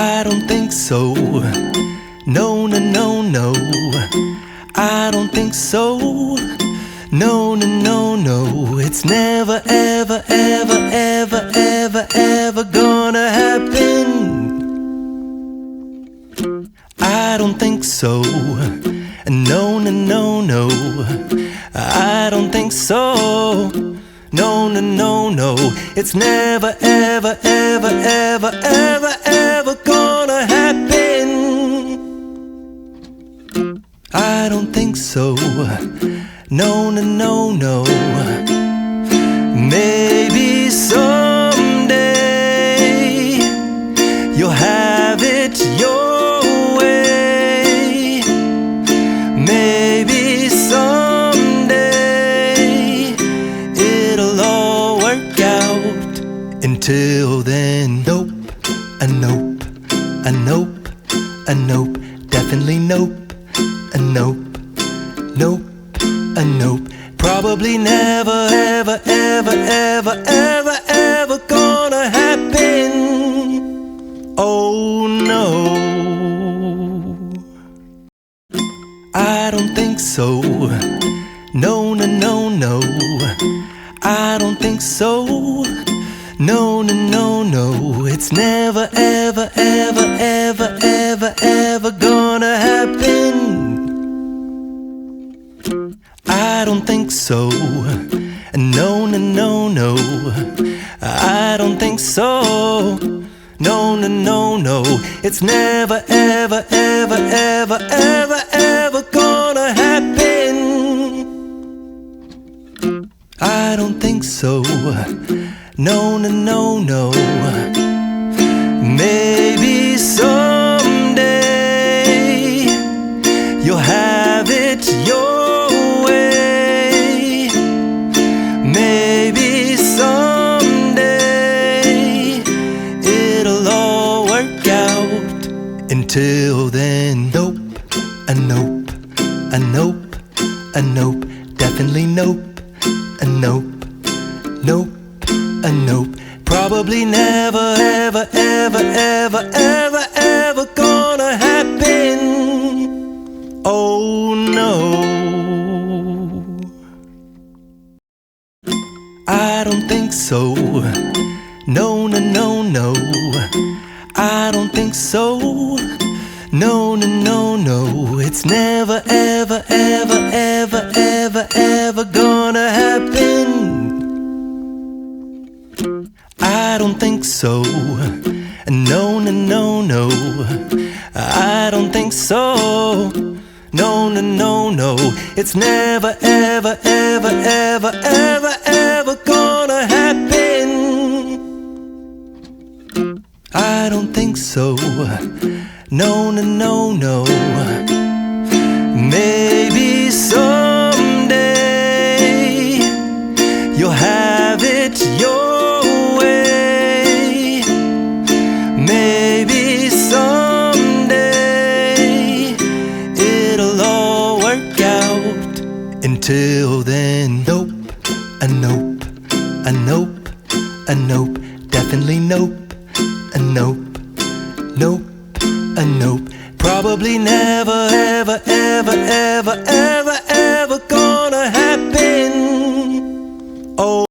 I don't think so. No, no, no, no. I don't think so. No, no, no, no. It's never, ever, ever, ever, ever, ever gonna happen. I don't think so. No, no, no, no. I don't think so. No, no, no, no. It's never, ever, ever, ever, ever, ever gonna happen. I don't think so. No, no, no, no. Maybe someday you'll have it your way. Maybe someday it'll all work out. Until then, nope, a nope, a nope, a nope, definitely nope, a nope, nope, a nope. Probably never, ever, ever, ever, ever, ever gonna happen. Oh no, I don't think so. No, no, no, no. I don't think so. No, no, no, no. It's never, ever, ever, ever, ever, ever gonna happen. I don't think so. No, no, no, no. I don't think so. No, no, no, no. It's never, ever, ever, ever, ever, ever gonna happen. I don't think so. No, no, no, no. Maybe someday you'll have it your way. Maybe someday it'll all work out. Until then, nope, a nope, a nope, a nope, definitely nope, a nope, nope, a nope. Probably never, ever, ever, ever, ever, ever gonna happen. Oh no, I don't think so. No, no, no, no. I don't think so. No, no, no, no. It's never, ever, ever, ever, ever, ever gonna happen. I don't think so. No, no, no, no. I don't think so. No, no, no, no. It's never, ever, ever, ever, ever, ever gonna happen. I don't think so. No, no, no, no. Maybe someday you'll have it your way. Maybe someday it'll all work out. Until then, nope, a nope, a nope, a nope, definitely nope, a nope, nope, a nope. Probably never, ever, ever, ever, ever, ever gonna happen. Oh